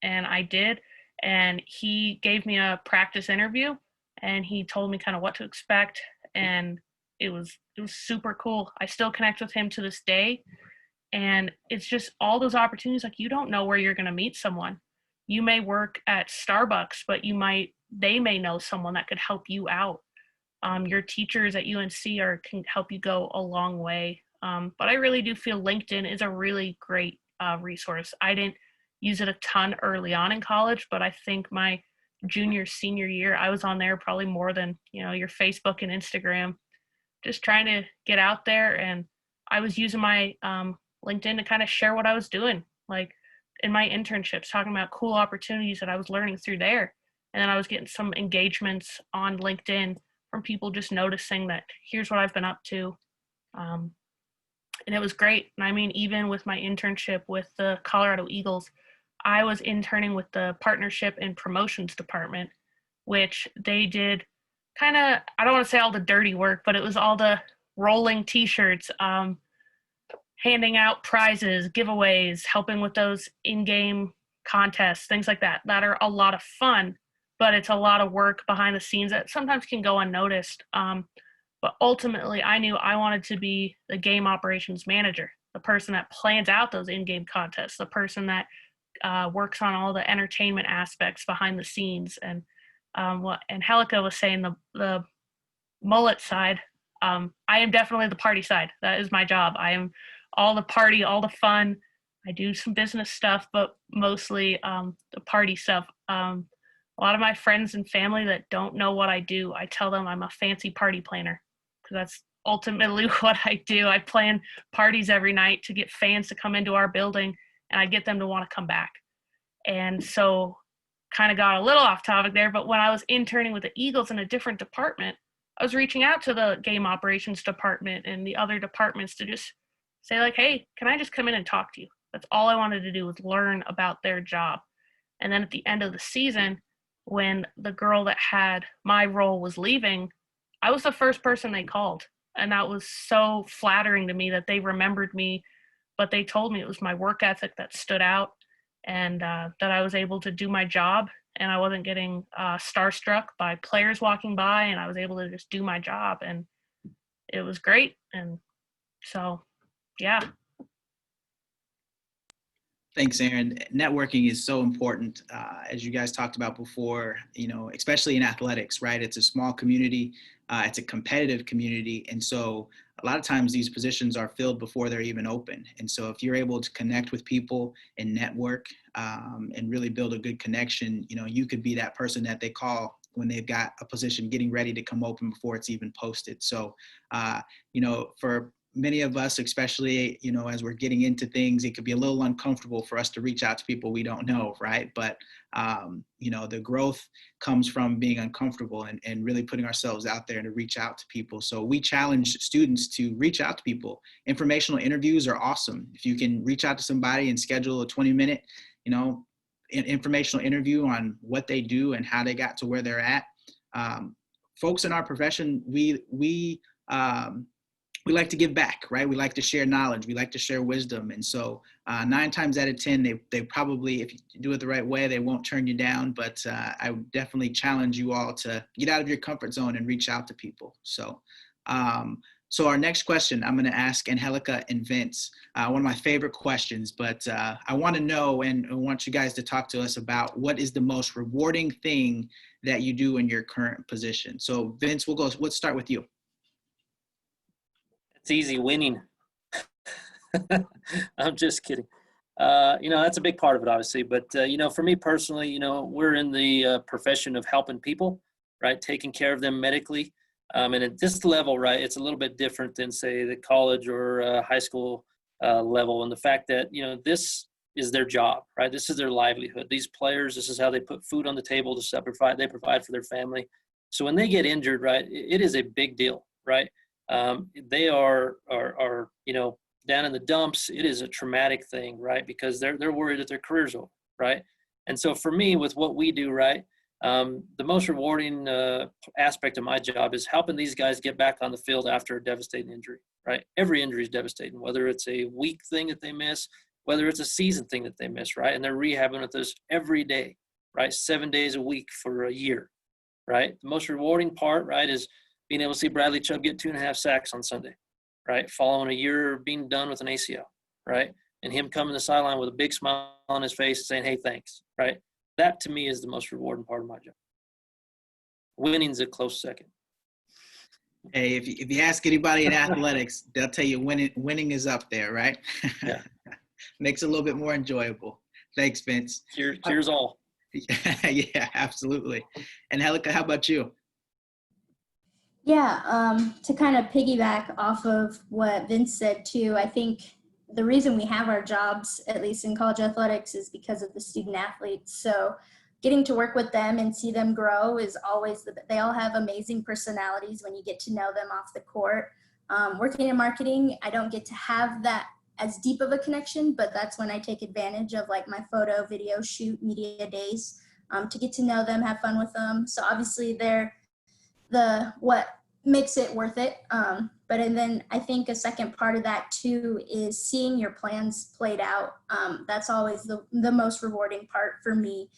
Speaker 2: And I did. And he gave me a practice interview and he told me kind of what to expect. And it was super cool. I still connect with him to this day. And it's just all those opportunities, like you don't know where you're going to meet someone. You may work at Starbucks, but they may know someone that could help you out. Your teachers at UNC can help you go a long way. But I really do feel LinkedIn is a really great resource. I didn't use it a ton early on in college, but I think my senior year, I was on there probably more than, your Facebook and Instagram, just trying to get out there. And I was using my LinkedIn to kind of share what I was doing, like in my internships, talking about cool opportunities that I was learning through there. And then I was getting some engagements on LinkedIn from people just noticing that here's what I've been up to. And it was great. And I mean, even with my internship with the Colorado Eagles, I was interning with the partnership and promotions department, which they did kind of, I don't want to say all the dirty work, but it was all the rolling t-shirts, handing out prizes, giveaways, helping with those in-game contests, things like that, that are a lot of fun, but it's a lot of work behind the scenes that sometimes can go unnoticed. But ultimately, I knew I wanted to be the game operations manager, the person that plans out those in-game contests, the person that works on all the entertainment aspects behind the scenes. And what Angelica was saying, the mullet side, I am definitely the party side. That is my job. I am all the party, all the fun. I do some business stuff, but mostly the party stuff. A lot of my friends and family that don't know what I do, I tell them I'm a fancy party planner, because that's ultimately what I do. I plan parties every night to get fans to come into our building, and I get them to want to come back. And so kind of got a little off topic there, but when I was interning with the Eagles in a different department, I was reaching out to the game operations department and the other departments to just say like, hey, can I just come in and talk to you? That's all I wanted to do, was learn about their job. And then at the end of the season, when the girl that had my role was leaving, I was the first person they called. And that was so flattering to me that they remembered me, but they told me it was my work ethic that stood out, and that I was able to do my job, and I wasn't getting starstruck by players walking by, and I was able to just do my job, and it was great. And so, yeah.
Speaker 5: Thanks, Aaron. Networking is so important, as you guys talked about before, especially in athletics, right? It's a small community, it's a competitive community. And so a lot of times these positions are filled before they're even open. And so if you're able to connect with people and network and really build a good connection, you could be that person that they call when they've got a position getting ready to come open before it's even posted. So, for many of us, especially, as we're getting into things, it could be a little uncomfortable for us to reach out to people we don't know, right? But, the growth comes from being uncomfortable and really putting ourselves out there to reach out to people. So we challenge students to reach out to people. Informational interviews are awesome. If you can reach out to somebody and schedule a 20-minute, an informational interview on what they do and how they got to where they're at. Folks in our profession, we like to give back, right? We like to share knowledge. We like to share wisdom. And so 9 times out of 10, they probably, if you do it the right way, they won't turn you down. But I would definitely challenge you all to get out of your comfort zone and reach out to people. So our next question, I'm going to ask Angelica and Vince, one of my favorite questions, but I want to know and I want you guys to talk to us about what is the most rewarding thing that you do in your current position. So Vince, let's start with you.
Speaker 3: It's easy, winning. I'm just kidding. That's a big part of it, obviously. But, for me personally, we're in the profession of helping people, right? Taking care of them medically. And at this level, right, it's a little bit different than, say, the college or high school level. And the fact that, this is their job, right? This is their livelihood. These players, this is how they put food on the table. They provide for their family. So when they get injured, right, it is a big deal, right? They are down in the dumps. It is a traumatic thing, right? Because they're worried that their career's over, right? And so for me, with what we do, right, the most rewarding aspect of my job is helping these guys get back on the field after a devastating injury, right? Every injury is devastating, whether it's a week thing that they miss, whether it's a season thing that they miss, right? And they're rehabbing with us every day, right? 7 days a week for a year, right? The most rewarding part, right, is being able to see Bradley Chubb get 2.5 sacks on Sunday, right? Following a year of being done with an ACL, right? And him coming to the sideline with a big smile on his face and saying, hey, thanks, right? That to me is the most rewarding part of my job. Winning's a close second.
Speaker 5: Hey, if you ask anybody in athletics, they'll tell you winning is up there, right?
Speaker 3: Yeah.
Speaker 5: Makes it a little bit more enjoyable. Thanks, Vince.
Speaker 3: Cheers all.
Speaker 5: Yeah, absolutely. And Angelica, how about you?
Speaker 4: Yeah, to kind of piggyback off of what Vince said too, I think the reason we have our jobs, at least in college athletics, is because of the student athletes. So getting to work with them and see them grow is always, they all have amazing personalities when you get to know them off the court. Working in marketing, I don't get to have that as deep of a connection, but that's when I take advantage of like my photo, video shoot, media days to get to know them, have fun with them. So obviously they're what makes it worth it. And then I think a second part of that too is seeing your plans played out. That's always the most rewarding part for me.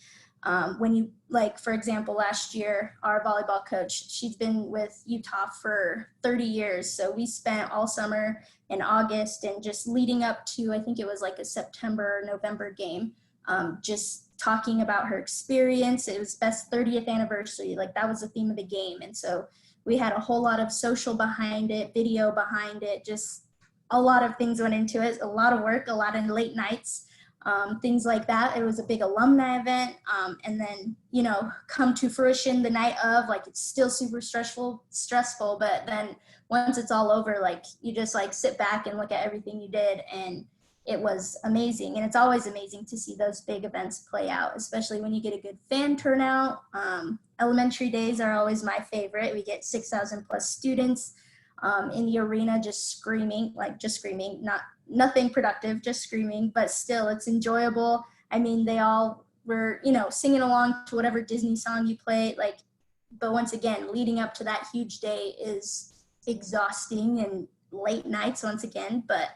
Speaker 4: When you, like, for example, last year, our volleyball coach, she's been with Utah for 30 years. So we spent all summer in August and just leading up to, I think it was like a September, November game, just talking about her experience. It was Beth's 30th anniversary. Like, that was the theme of the game. And so we had a whole lot of social behind it, video behind it, just a lot of things went into it, a lot of work, a lot of late nights, things like that. It was a big alumni event. And then, you know, come to fruition the night of, like, it's still super stressful, but then once it's all over, like, you just like sit back and look at everything you did, and it was amazing. And it's always amazing to see those big events play out, especially when you get a good fan turnout. Elementary days are always my favorite. We get 6,000 plus students in the arena just screaming, nothing productive, just screaming, but still it's enjoyable. I mean, they all were, you know, singing along to whatever Disney song you play, like, but once again, leading up to that huge day is exhausting and late nights once again, but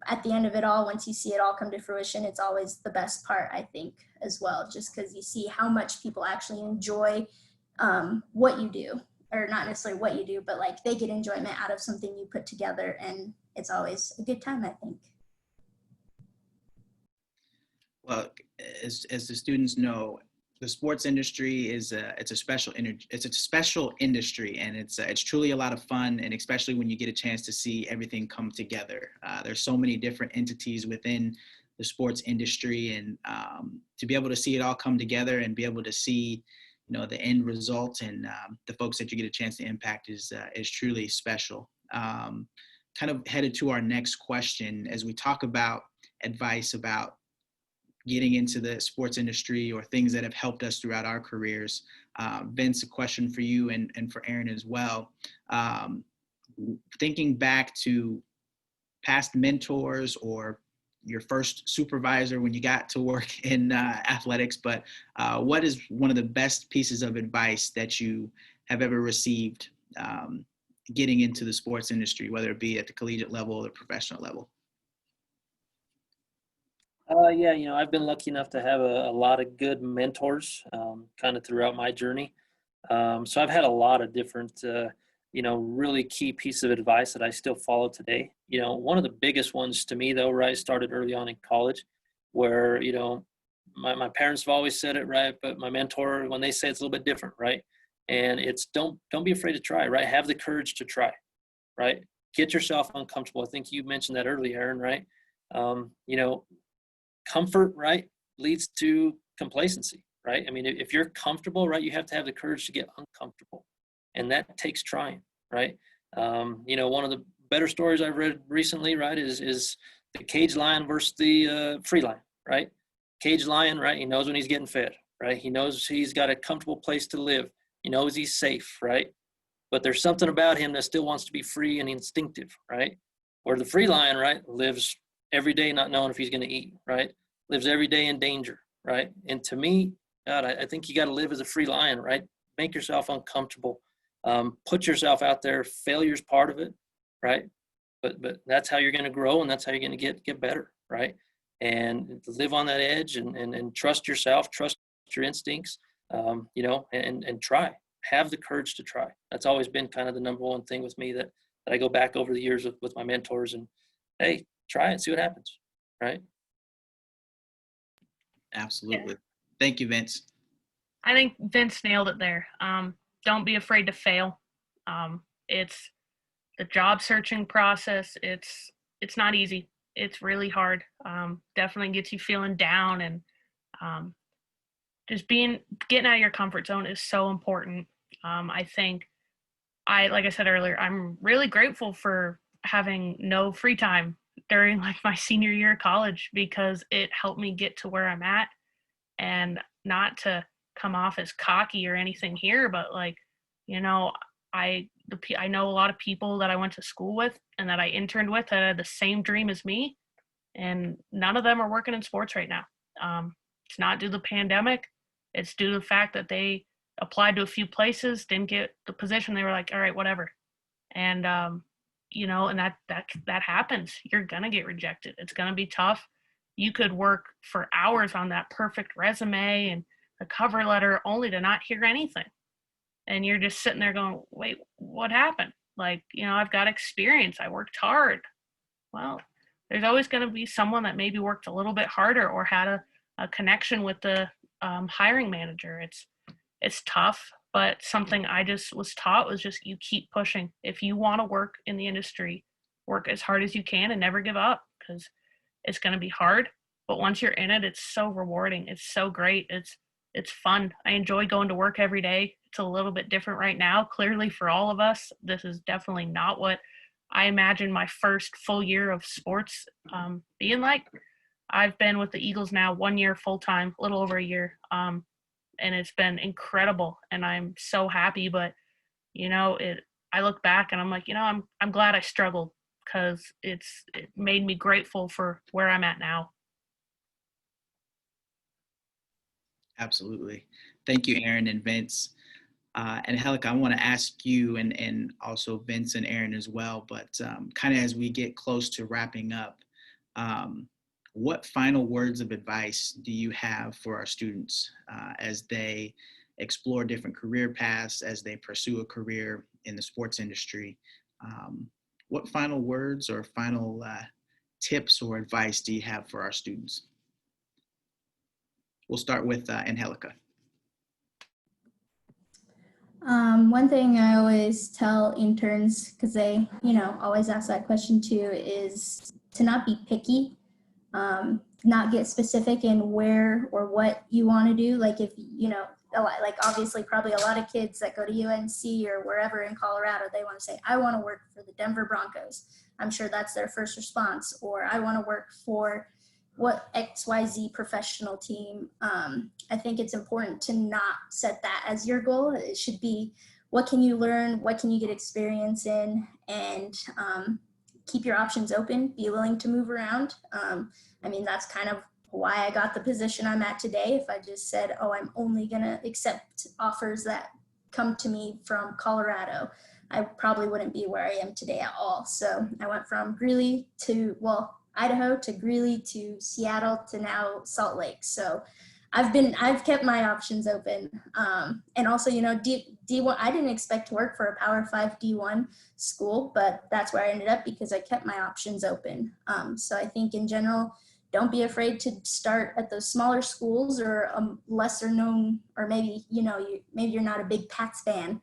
Speaker 4: at the end of it all, once you see it all come to fruition, it's always the best part, I think, as well, just because you see how much people actually enjoy what you do, or not necessarily what you do, but like they get enjoyment out of something you put together, and it's always a good time, I think.
Speaker 5: Well, as the students know, the sports industry is it's a special industry, and it's truly a lot of fun, and especially when you get a chance to see everything come together. There's so many different entities within the sports industry, and to be able to see it all come together and be able to see, you know, the end result and the folks that you get a chance to impact is truly special. Kind of headed to our next question as we talk about advice about getting into the sports industry or things that have helped us throughout our careers. Vince, a question for you and for Aaron as well. Thinking back to past mentors or your first supervisor when you got to work in athletics, but what is one of the best pieces of advice that you have ever received getting into the sports industry, whether it be at the collegiate level or the professional level?
Speaker 3: Yeah, you know, I've been lucky enough to have a lot of good mentors kind of throughout my journey. So I've had a lot of different, you know, really key pieces of advice that I still follow today. You know, one of the biggest ones to me, though, right, started early on in college where, you know, my parents have always said it, right, but my mentor, when they say it's a little bit different, right, and it's don't be afraid to try, right, have the courage to try, right, get yourself uncomfortable. I think you mentioned that earlier, Aaron, right? You know, comfort, right, leads to complacency, right? I mean, if you're comfortable, right, you have to have the courage to get uncomfortable, and that takes trying, right? You know, one of the better stories I've read recently, right, is the cage lion versus the free lion, right? Cage lion, right, he knows when he's getting fed, right? He knows he's got a comfortable place to live. He knows he's safe, right? But there's something about him that still wants to be free and instinctive, right? Or the free lion, right, lives every day not knowing if he's going to eat, right? Lives every day in danger, right? And to me, God, I think you got to live as a free lion, right? Make yourself uncomfortable. Put yourself out there. Failure's part of it, right? But that's how you're going to grow, and that's how you're going to get better, right? And live on that edge and trust yourself, trust your instincts, you know, and try. Have the courage to try. That's always been kind of the number one thing with me that I go back over the years with my mentors, and hey, try it, see what happens, right?
Speaker 5: Absolutely. Yeah. Thank you, Vince.
Speaker 2: I think Vince nailed it there. Don't be afraid to fail. It's the job searching process. It's not easy. It's really hard. Definitely gets you feeling down, and just getting out of your comfort zone is so important. I think like I said earlier, I'm really grateful for having no free time during like my senior year of college, because it helped me get to where I'm at. And not to come off as cocky or anything here, but like, you know, I know a lot of people that I went to school with and that I interned with that had the same dream as me, and none of them are working in sports right now. It's not due to the pandemic. It's due to the fact that they applied to a few places, didn't get the position. They were like, all right, whatever. And, you know, and that happens. You're going to get rejected. It's going to be tough. You could work for hours on that perfect resume and a cover letter only to not hear anything. And you're just sitting there going, wait, what happened? Like, you know, I've got experience. I worked hard. Well, there's always going to be someone that maybe worked a little bit harder or had a connection with the hiring manager. It's tough, but something I just was taught was just you keep pushing. If you want to work in the industry, work as hard as you can and never give up, because it's going to be hard. But once you're in it, it's so rewarding. It's so great. It's fun. I enjoy going to work every day. It's a little bit different right now. Clearly for all of us, this is definitely not what I imagine my first full year of sports being like. I've been with the Eagles now 1 year full-time, a little over a year, and it's been incredible, and I'm so happy. But, you know, I look back and I'm like, you know, I'm glad I struggled, because it made me grateful for where I'm at now.
Speaker 5: Absolutely. Thank you, Aaron and Vince. And Helica, I want to ask you and also Vince and Aaron as well, but kind of as we get close to wrapping up, what final words of advice do you have for our students as they explore different career paths, as they pursue a career in the sports industry? What final words or final tips or advice do you have for our students? We'll start with Angelica.
Speaker 4: One thing I always tell interns, because they, you know, always ask that question too, is to not be picky, not get specific in where or what you want to do. Like if, you know, like obviously probably a lot of kids that go to UNC or wherever in Colorado, they want to say, I want to work for the Denver Broncos. I'm sure that's their first response. Or I want to work for what XYZ professional team. I think it's important to not set that as your goal. It should be, what can you learn? What can you get experience in? And keep your options open, be willing to move around. I mean, that's kind of why I got the position I'm at today. If I just said, oh, I'm only gonna accept offers that come to me from Colorado, I probably wouldn't be where I am today at all. So I went from Greeley to, well, Idaho to Greeley to Seattle to now Salt Lake. So I've kept my options open. And also, you know, D1, I didn't expect to work for a Power 5 D1 school, but that's where I ended up because I kept my options open. So I think in general, don't be afraid to start at those smaller schools or lesser known, or maybe, you know, maybe you're not a big Pats fan,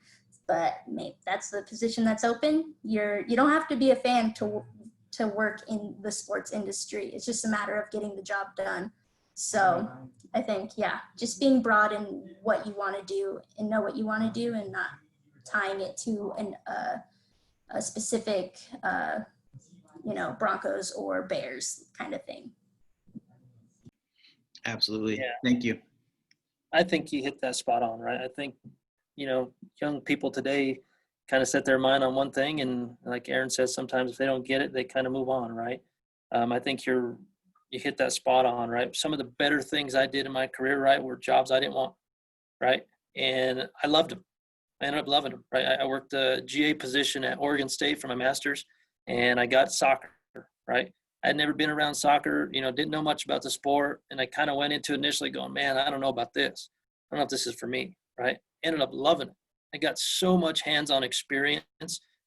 Speaker 4: but maybe that's the position that's open. You don't have to be a fan to work in the sports industry. It's just a matter of getting the job done. So I think, yeah, just being broad in what you want to do and know what you want to do and not tying it to a specific, you know, Broncos or Bears kind of thing.
Speaker 5: Absolutely.
Speaker 3: Yeah.
Speaker 5: Thank you.
Speaker 3: I think you hit that spot on, right? I think, you know, young people today kind of set their mind on one thing, and like Aaron says, sometimes if they don't get it, they kind of move on, right? I think you hit that spot on, right? Some of the better things I did in my career, right, were jobs I didn't want, right? And I loved them. I ended up loving them, right? I worked a GA position at Oregon State for my master's, and I got soccer, right? I'd never been around soccer, you know, didn't know much about the sport, and I kind of went into it initially going, man, I don't know about this. I don't know if this is for me, right? Ended up loving it. I got so much hands-on experience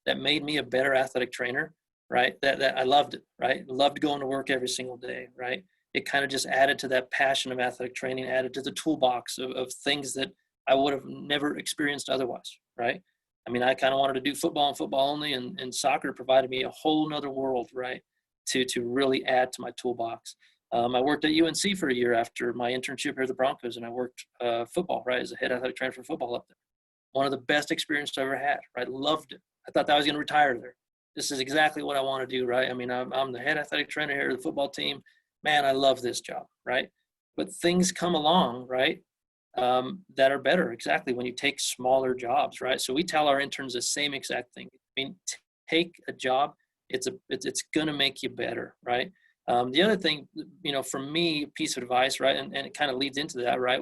Speaker 3: that made me a better athletic trainer, right? That I loved it, right? Loved going to work every single day, right? It kind of just added to that passion of athletic training, added to the toolbox of things that I would have never experienced otherwise, right? I mean, I kind of wanted to do football and football only, and soccer provided me a whole nother world, right? To really add to my toolbox. I worked at UNC for a year after my internship here at the Broncos, and I worked football, right, as a head athletic trainer for football up there. One of the best experiences I ever had, right? Loved it. I thought that I was going to retire there. This is exactly what I want to do, right? I mean, I'm the head athletic trainer here at the football team. Man, I love this job, right? But things come along, right, that are better, exactly, when you take smaller jobs, right? So we tell our interns the same exact thing. I mean, take a job. It's going to make you better, right? The other thing, you know, for me, piece of advice, right, and it kind of leads into that, right,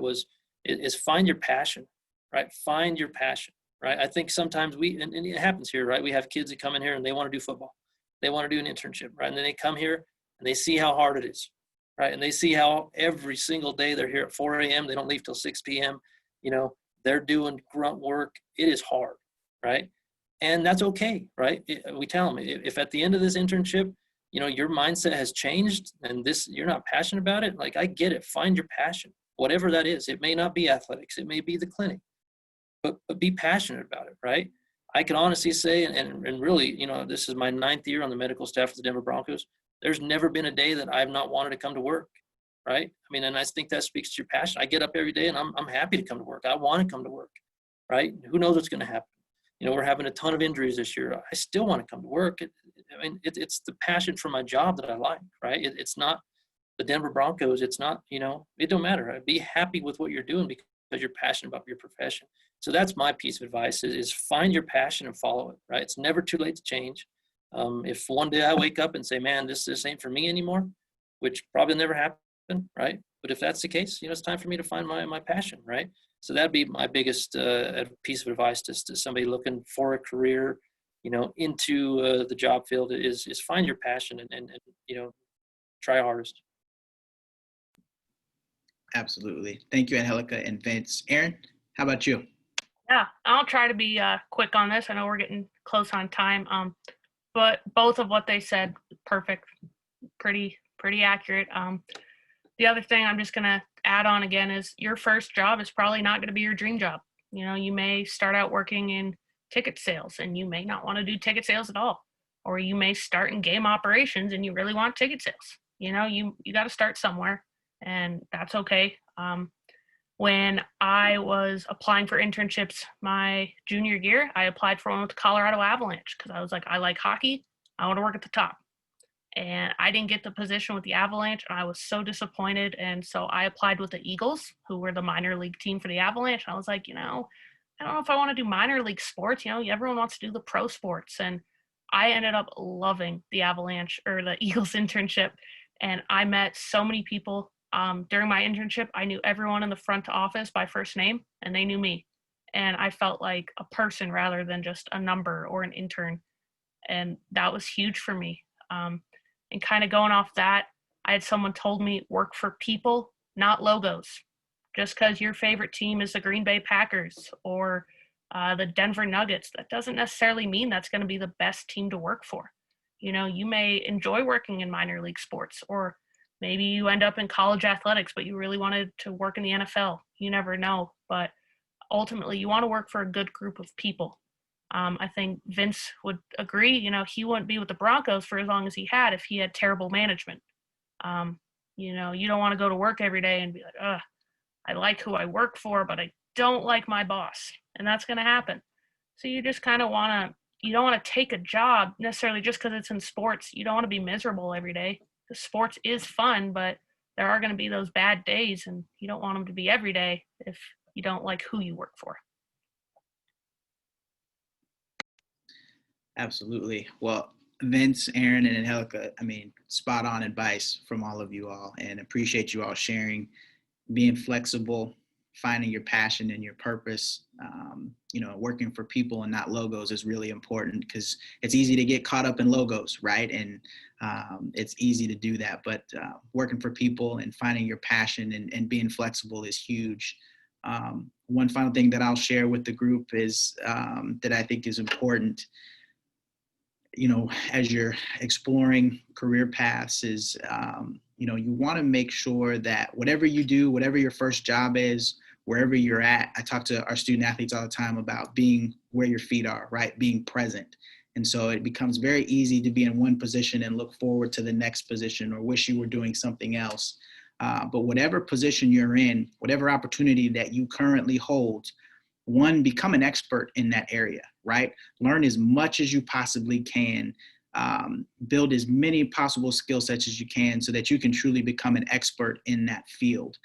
Speaker 3: is find your passion, right? Find your passion, right? I think sometimes and it happens here, right? We have kids that come in here and they want to do football. They want to do an internship, right? And then they come here and they see how hard it is, right? And they see how every single day they're here at 4 a.m. They don't leave till 6 p.m. You know, they're doing grunt work. It is hard, right? And that's okay, right? We tell them, if at the end of this internship, you know, your mindset has changed and you're not passionate about it, like, I get it. Find your passion, whatever that is. It may not be athletics. It may be the clinic, but be passionate about it, right? I can honestly say, and really, you know, this is my 9th year on the medical staff of the Denver Broncos. There's never been a day that I've not wanted to come to work, right? I mean, and I think that speaks to your passion. I get up every day and I'm happy to come to work. I want to come to work, right? Who knows what's going to happen? You know, we're having a ton of injuries this year. I still want to come to work. It's the passion for my job that I like, right? It's not the Denver Broncos. It's not, you know, it don't matter. Right? Be happy with what you're doing because you're passionate about your profession. So that's my piece of advice is find your passion and follow it, right? It's never too late to change. If one day I wake up and say, man, this ain't for me anymore, which probably never happen, right? But if that's the case, you know, it's time for me to find my passion, right? So that'd be my biggest piece of advice to somebody looking for a career, you know, into the job field is find your passion and you know, try hardest.
Speaker 5: Absolutely. Thank you, Angelica and Vince. Aaron, how about you?
Speaker 2: Yeah, I'll try to be quick on this. I know we're getting close on time, but both of what they said, perfect, pretty accurate. The other thing I'm just going to add on again is your first job is probably not going to be your dream job. You know, you may start out working in ticket sales and you may not want to do ticket sales at all. Or you may start in game operations and you really want ticket sales. You know, you got to start somewhere, and that's okay. When I was applying for internships my junior year, I applied for one with the Colorado Avalanche because I was like, I like hockey. I want to work at the top. And I didn't get the position with the Avalanche. And I was so disappointed. And so I applied with the Eagles, who were the minor league team for the Avalanche. I was like, you know, I don't know if I want to do minor league sports. You know, everyone wants to do the pro sports. And I ended up loving the Avalanche or the Eagles internship. And I met so many people. During my internship, I knew everyone in the front office by first name, and they knew me. And I felt like a person rather than just a number or an intern. And that was huge for me. And kind of going off that, I had someone told me work for people, not logos. Just because your favorite team is the Green Bay Packers or the Denver Nuggets, that doesn't necessarily mean that's going to be the best team to work for. You know, you may enjoy working in minor league sports, or maybe you end up in college athletics, but you really wanted to work in the NFL. You never know. But ultimately, you want to work for a good group of people. I think Vince would agree, you know, he wouldn't be with the Broncos for as long as he had if he had terrible management. You know, you don't want to go to work every day and be like, I like who I work for, but I don't like my boss. And that's going to happen. So you just kind of you don't want to take a job necessarily just because it's in sports. You don't want to be miserable every day. The sports is fun, but there are going to be those bad days, and you don't want them to be every day if you don't like who you work for.
Speaker 5: Absolutely. Well, Vince, Aaron, and Angelica, I mean, spot on advice from all of you all, and appreciate you all sharing, being flexible, finding your passion and your purpose. You know, working for people and not logos is really important because it's easy to get caught up in logos, right? And it's easy to do that, but working for people and finding your passion and being flexible is huge. One final thing that I'll share with the group is that I think is important, you know, as you're exploring career paths is, you know, you want to make sure that whatever you do, whatever your first job is, wherever you're at, I talk to our student athletes all the time about being where your feet are, right? Being present. And so it becomes very easy to be in one position and look forward to the next position or wish you were doing something else. But whatever position you're in, whatever opportunity that you currently hold, one, become an expert in that area, right? Learn as much as you possibly can. Build as many possible skill sets as you can so that you can truly become an expert in that field.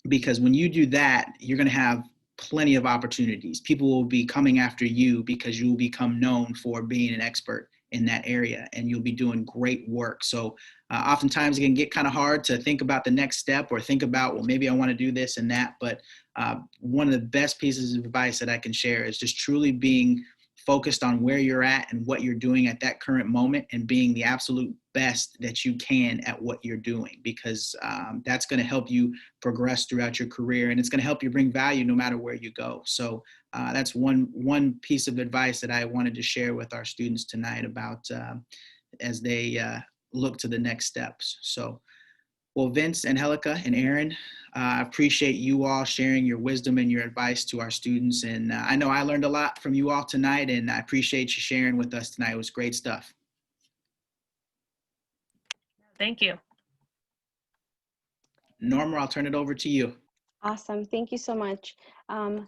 Speaker 5: Because when you do that, you're going to have plenty of opportunities. People will be coming after you because you will become known for being an expert in that area, and you'll be doing great work. So oftentimes it can get kind of hard to think about the next step or think about, well, maybe I want to do this and that. But one of the best pieces of advice that I can share is just truly being focused on where you're at and what you're doing at that current moment, and being the absolute best that you can at what you're doing, because that's going to help you progress throughout your career, and it's going to help you bring value no matter where you go. So that's one piece of advice that I wanted to share with our students tonight about as they look to the next steps. So, well, Vince, Angelica, and Aaron, I appreciate you all sharing your wisdom and your advice to our students. And I know I learned a lot from you all tonight, and I appreciate you sharing with us tonight. It was great stuff.
Speaker 2: Thank you.
Speaker 5: Norma, I'll turn it over to you.
Speaker 1: Awesome. Thank you so much. To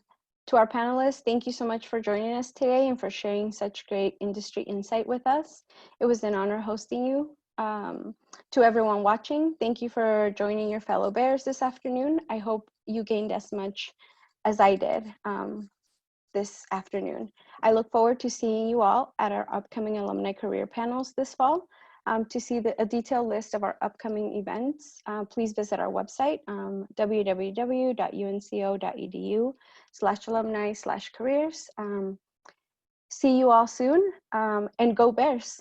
Speaker 1: our panelists, thank you so much for joining us today and for sharing such great industry insight with us. It was an honor hosting you. To everyone watching, thank you for joining your fellow Bears this afternoon. I hope you gained as much as I did this afternoon. I look forward to seeing you all at our upcoming alumni career panels this fall. To see a detailed list of our upcoming events, please visit our website, www.unco.edu/alumni/careers. See you all soon, and go Bears.